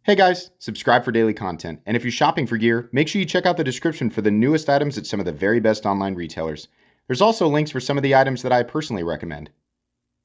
Hey guys, subscribe for daily content. And if you're shopping for gear, make sure you check out the description for the newest items at some of the very best online retailers. There's also links for some of the items that I personally recommend.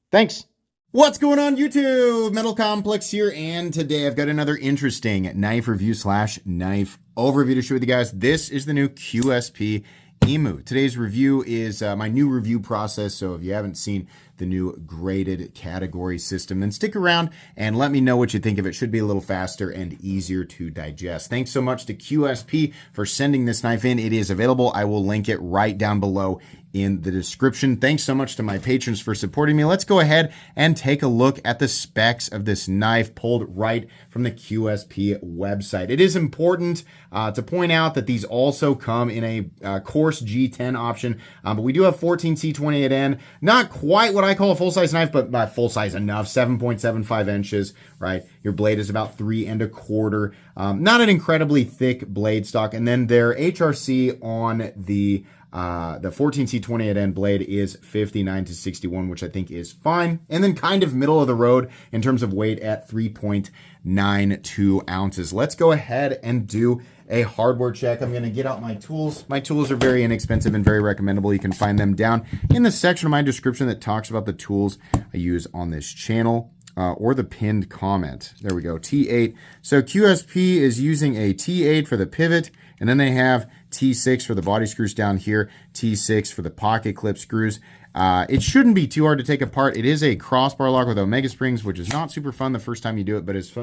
Thanks! What's going on YouTube? Metal Complex here, and today I've got another interesting knife review / knife overview to share with you guys. This is the new QSP Emu. Today's review is my new review process, so if you haven't seen the new graded category system, then stick around and let me know what you think of it. Should be a little faster and easier to digest. Thanks so much to QSP for sending this knife in. It is available. I will link it right down below in the description. Thanks so much to my patrons for supporting me. Let's go ahead and take a look at the specs of this knife pulled right from the QSP website. It is important to point out that these also come in a coarse G10 option, but we do have 14C28N, not quite what I call a full-size knife, but full-size enough, 7.75 inches, right? Your blade is about 3 1/4. Not an incredibly thick blade stock. And then their HRC on the 14C28N blade is 59 to 61, which I think is fine. And then kind of middle of the road in terms of weight at 3.92 ounces. Let's go ahead and do a hardware check. I'm going to get out my tools. My tools are very inexpensive and very recommendable. You can find them down in the section of my description that talks about the tools I use on this channel. Or the pinned comment. There we go, T8. So QSP is using a T8 for the pivot, and then they have T6 for the body screws down here, T6 for the pocket clip screws. It shouldn't be too hard to take apart. It is a crossbar lock with Omega springs, which is not super fun the first time you do it, but as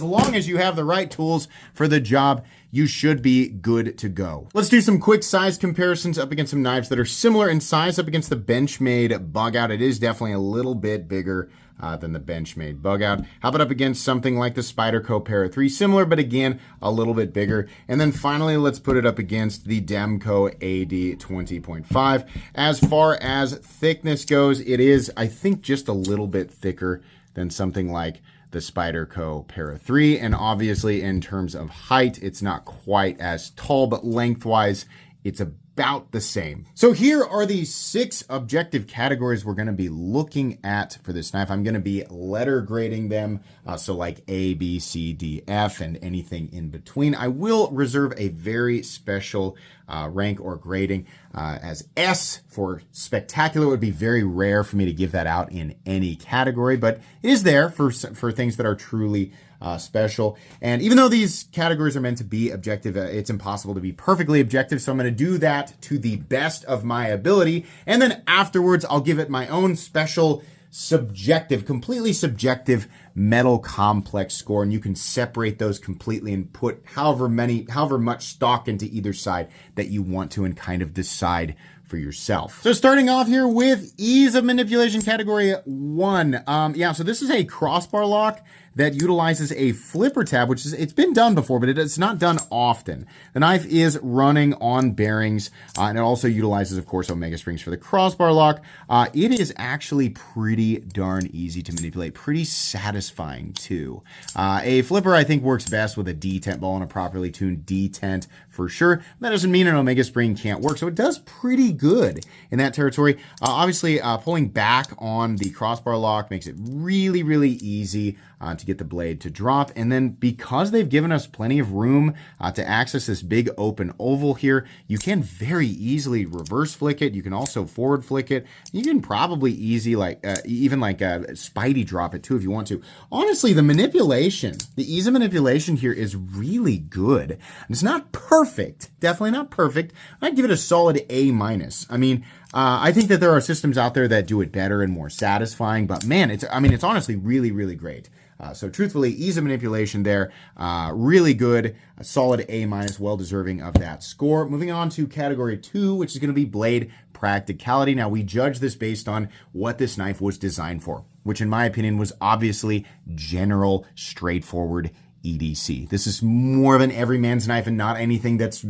long as you have the right tools for the job, you should be good to go. Let's do some quick size comparisons up against some knives that are similar in size. Up against the Benchmade Bug Out, it is definitely a little bit bigger than the Benchmade Bug Out. How about up against something like the Spyderco Para 3? Similar, but again, a little bit bigger. And then finally, let's put it up against the Demco AD 20.5. As far as thickness goes, it is, I think, just a little bit thicker than something like the Spyderco Para 3. And obviously, in terms of height, it's not quite as tall, but lengthwise, it's about the same. So here are the 6 objective categories we're going to be looking at for this knife. I'm going to be letter grading them, so like A, B, C, D, F, and anything in between. I will reserve a very special rank or grading as S for spectacular. It would be very rare for me to give that out in any category, but it is there for things that are truly special. And even though these categories are meant to be objective, it's impossible to be perfectly objective. So I'm going to do that to the best of my ability. And then afterwards, I'll give it my own special subjective, completely subjective Metal Complex score. And you can separate those completely and put however much stock into either side that you want to and kind of decide for yourself. So starting off here with ease of manipulation category 1. So this is a crossbar lock that utilizes a flipper tab, which is, it's been done before, but it's not done often. The knife is running on bearings, and it also utilizes, of course, Omega springs for the crossbar lock. It is actually pretty darn easy to manipulate, pretty satisfying too. A flipper, I think, works best with a detent ball and a properly tuned detent for sure. That doesn't mean an Omega spring can't work, so it does pretty good in that territory. Obviously, pulling back on the crossbar lock makes it really, really easy to get the blade to drop. And then because they've given us plenty of room to access this big open oval here, you can very easily reverse flick it. You can also forward flick it. You can probably even Spidey drop it too if you want to. Honestly, the ease of manipulation here is really good. It's not perfect, definitely not perfect. I'd give it a solid A-. I mean, I think that there are systems out there that do it better and more satisfying, but man, it's honestly really, really great. So truthfully, ease of manipulation there, really good, a solid A-, well deserving of that score. Moving on to category 2, which is going to be blade practicality. Now, we judge this based on what this knife was designed for, which in my opinion was obviously general, straightforward EDC. This is more of an everyman's knife and not anything that's,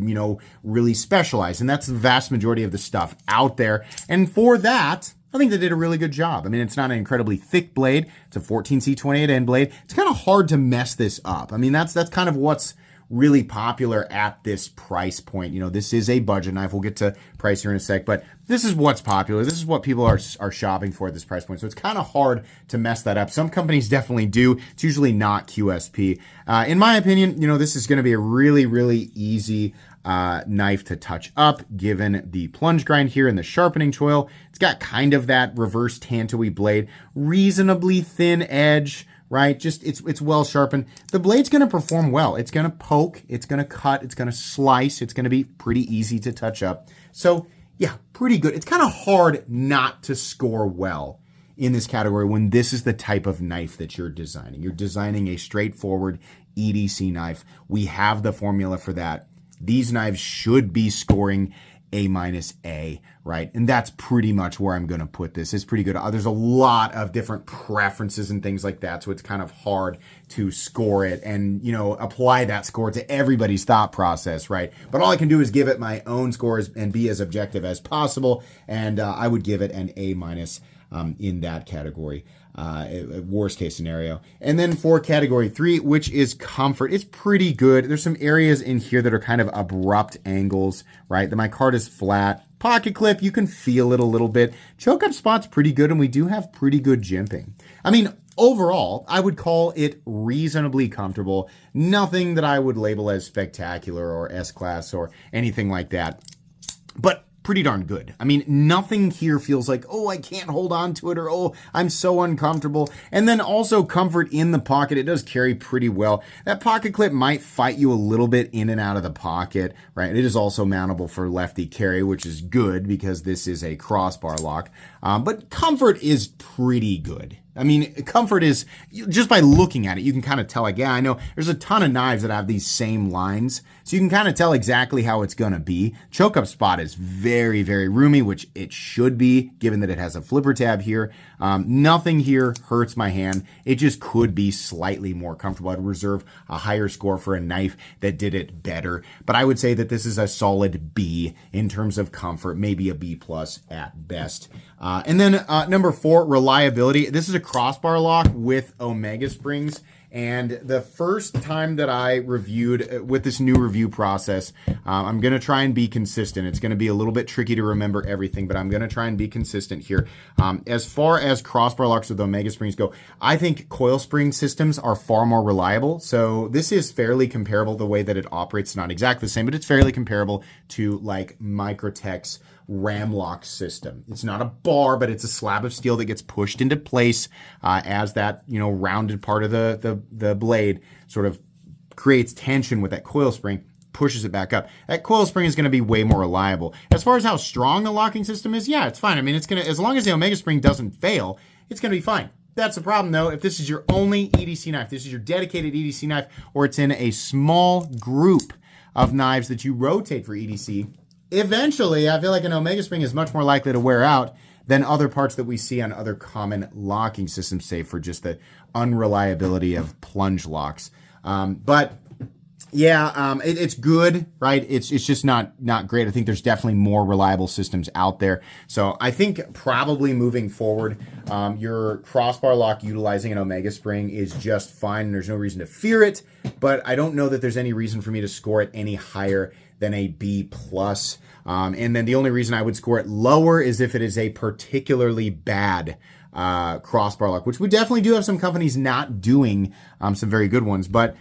really specialized. And that's the vast majority of the stuff out there. And for that, I think they did a really good job. I mean, it's not an incredibly thick blade. It's a 14C28N blade. It's kind of hard to mess this up. I mean, that's kind of what's really popular at this price point. You know, this is a budget knife. We'll get to price here in a sec, but this is what's popular. This is what people are shopping for at this price point. So it's kind of hard to mess that up. Some companies definitely do. It's usually not QSP. In my opinion, you know, this is going to be a really, really easy knife to touch up, given the plunge grind here and the sharpening choil. It's got kind of that reverse tantoy blade, reasonably thin edge, right? Just it's well sharpened. The blade's going to perform well. It's going to poke, it's going to cut, it's going to slice. It's going to be pretty easy to touch up. So yeah, pretty good. It's kind of hard not to score well in this category when this is the type of knife that you're designing. You're designing a straightforward EDC knife. We have the formula for that. These knives should be scoring A-A, right? And that's pretty much where I'm going to put this. It's pretty good. There's a lot of different preferences and things like that, so it's kind of hard to score it and, you know, apply that score to everybody's thought process, right? But all I can do is give it my own scores and be as objective as possible, and I would give it an A- in that category. Worst case scenario. And then for category 3, which is comfort, it's pretty good. There's some areas in here that are kind of abrupt angles, right? The micarta is flat. Pocket clip, you can feel it a little bit. Choke up spot's pretty good, and we do have pretty good jimping. I mean, overall, I would call it reasonably comfortable. Nothing that I would label as spectacular or S-class or anything like that. But pretty darn good. I mean, nothing here feels like, oh, I can't hold on to it, or oh, I'm so uncomfortable. And then also comfort in the pocket. It does carry pretty well. That pocket clip might fight you a little bit in and out of the pocket, right? It is also mountable for lefty carry, which is good because this is a crossbar lock. But comfort is pretty good. I mean, comfort is, just by looking at it, you can kind of tell, like, yeah, I know there's a ton of knives that have these same lines, so you can kind of tell exactly how it's going to be. Choke up spot is very, very roomy, which it should be, given that it has a flipper tab here. Nothing here hurts my hand. It just could be slightly more comfortable. I'd reserve a higher score for a knife that did it better, but I would say that this is a solid B in terms of comfort, maybe a B+ at best. And then number 4, reliability. This is a crossbar lock with Omega springs. And the first time that I reviewed with this new review process, I'm going to try and be consistent. It's going to be a little bit tricky to remember everything, but I'm going to try and be consistent here. As far as crossbar locks with Omega springs go, I think coil spring systems are far more reliable. So this is fairly comparable. The way that it operates, not exactly the same, but it's fairly comparable to like Microtech's ram lock system. It's not a bar, but it's a slab of steel that gets pushed into place as that, you know, rounded part of the blade sort of creates tension with that coil spring, pushes it back up. That coil spring is going to be way more reliable. As far as how strong the locking system is, yeah, it's fine. I mean, it's going to, as long as the Omega spring doesn't fail, it's going to be fine. That's the problem, though. If this is your only EDC knife, this is your dedicated EDC knife, or it's in a small group of knives that you rotate for EDC, eventually, I feel like an Omega spring is much more likely to wear out than other parts that we see on other common locking systems, save for just the unreliability of plunge locks. But yeah, it's good, right? It's just not great. I think there's definitely more reliable systems out there. So I think probably moving forward, your crossbar lock utilizing an Omega spring is just fine. And there's no reason to fear it, but I don't know that there's any reason for me to score it any higher than a B+. And then the only reason I would score it lower is if it is a particularly bad crossbar lock, which we definitely do have some companies not doing some very good ones. But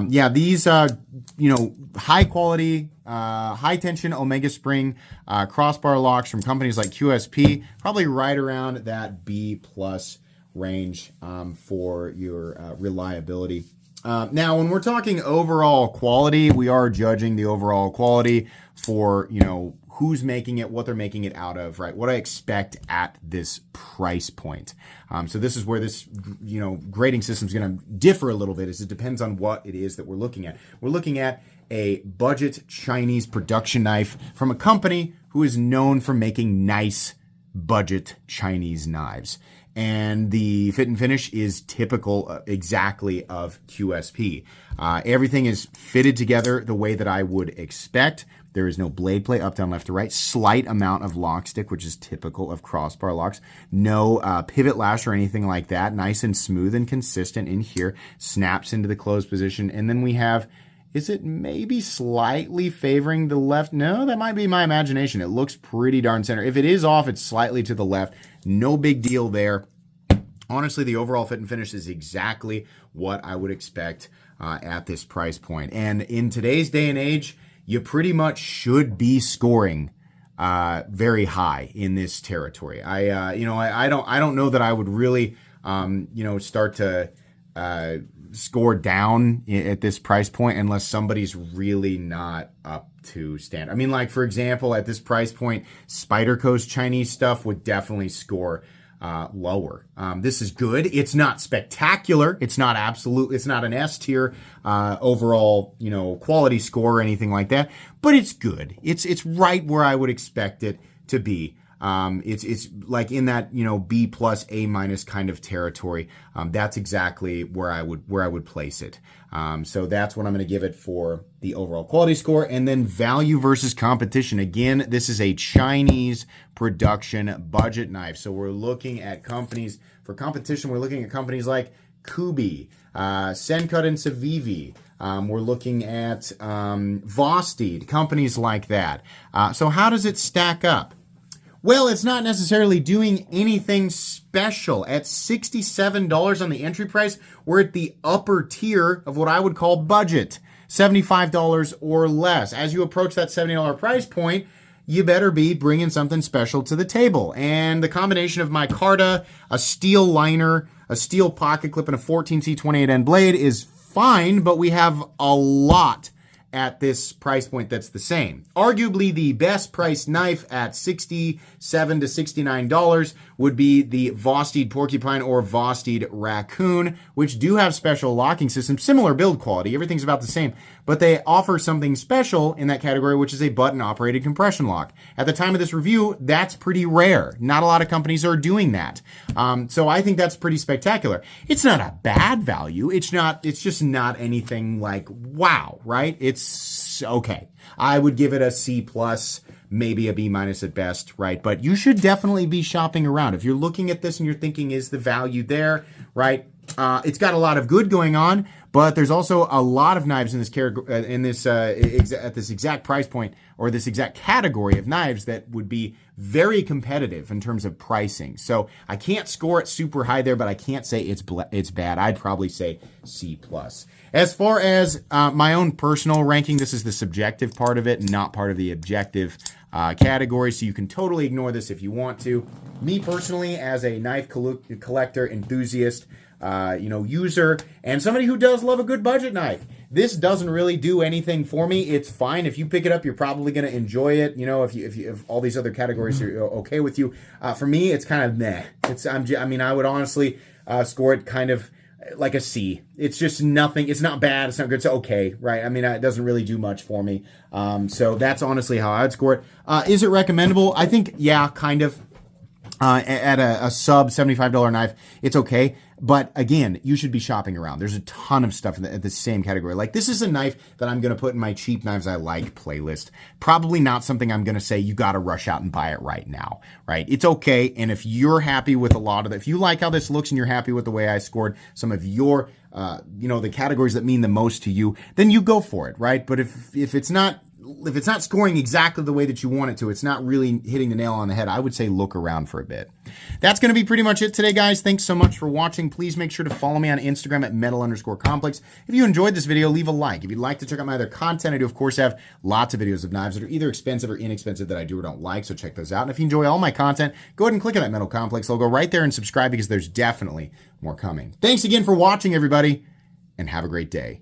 yeah, these you know, high quality, high tension Omega spring crossbar locks from companies like QSP, probably right around that B+ range for your reliability. Now, when we're talking overall quality, we are judging the overall quality for, you know, who's making it, what they're making it out of, right? What I expect at this price point. So this is where this, you know, grading system is going to differ a little bit, is it depends on what it is that we're looking at. We're looking at a budget Chinese production knife from a company who is known for making nice budget Chinese knives. And the fit and finish is typical exactly of QSP. Everything is fitted together the way that I would expect. There is no blade play up, down, left, to right. Slight amount of lock stick, which is typical of crossbar locks. No pivot lash or anything like that. Nice and smooth and consistent in here. Snaps into the closed position. And then we have, Is it maybe slightly favoring the left? No, that might be my imagination. It looks pretty darn center. If it is off, it's slightly to the left. No big deal there. Honestly, the overall fit and finish is exactly what I would expect at this price point. And in today's day and age, you pretty much should be scoring very high in this territory. I don't know that I would really, start to score down at this price point unless somebody's really not up to standard. I mean, like, for example, at this price point, Spyderco's Chinese stuff would definitely score lower. This is good. It's not spectacular. It's not absolute. It's not an S tier overall, quality score or anything like that. But it's good. It's right where I would expect it to be. It's like in that B plus A minus kind of territory. That's exactly where I would place it. So that's what I'm going to give it for the overall quality score. And then value versus competition. Again, this is a Chinese production budget knife. So we're looking at companies for competition. We're looking at companies like Kubi, Sencut and Civivi. We're looking at Vosteed, companies like that. So how does it stack up? Well, it's not necessarily doing anything special. At $67 on the entry price, we're at the upper tier of what I would call budget, $75 or less. As you approach that $70 price point, you better be bringing something special to the table. And the combination of micarta, a steel liner, a steel pocket clip, and a 14C28N blade is fine, but we have a lot at this price point that's the same. Arguably the best priced knife at $67 to $69 would be the Vosteed Porcupine or Vosteed Raccoon, which do have special locking systems, similar build quality, everything's about the same, but they offer something special in that category, which is a button operated compression lock. At the time of this review, that's pretty rare. Not a lot of companies are doing that. So I think that's pretty spectacular. It's not a bad value. It's just not anything like wow, right? It's okay. I would give it a C plus, maybe a B minus at best, right? But you should definitely be shopping around. If you're looking at this and you're thinking, is the value there, right? It's got a lot of good going on, but there's also a lot of knives in this at this exact price point or this exact category of knives that would be very competitive in terms of pricing. So I can't score it super high there, but I can't say it's bad. I'd probably say C plus. As far as my own personal ranking, this is the subjective part of it, not part of the objective category. So you can totally ignore this if you want to. Me personally, as a knife collector, enthusiast, user, and somebody who does love a good budget knife, this doesn't really do anything for me. It's fine. If you pick it up, you're probably going to enjoy it. If all these other categories are okay with you. For me, it's kind of meh. I would honestly score it kind of like a C. It's just nothing. It's not bad. It's not good. It's okay, right? It doesn't really do much for me. So that's honestly how I would score it. Is it recommendable? I think, yeah, kind of. At a sub $75 knife, it's okay. But again, you should be shopping around. There's a ton of stuff at the same category. Like, this is a knife that I'm going to put in my cheap knives I like playlist. Probably not something I'm going to say you got to rush out and buy it right now, right? It's okay. And if you're happy with a lot of it, if you like how this looks and you're happy with the way I scored some of your, the categories that mean the most to you, then you go for it, right? But if it's not scoring exactly the way that you want it to, it's not really hitting the nail on the head, I would say look around for a bit. That's going to be pretty much it today, guys. Thanks so much for watching. Please make sure to follow me on Instagram at metal_complex. If you enjoyed this video, leave a like. If you'd like to check out my other content, I do, of course, have lots of videos of knives that are either expensive or inexpensive that I do or don't like, so check those out. And if you enjoy all my content, go ahead and click on that Metal Complex logo right there and subscribe because there's definitely more coming. Thanks again for watching, everybody, and have a great day.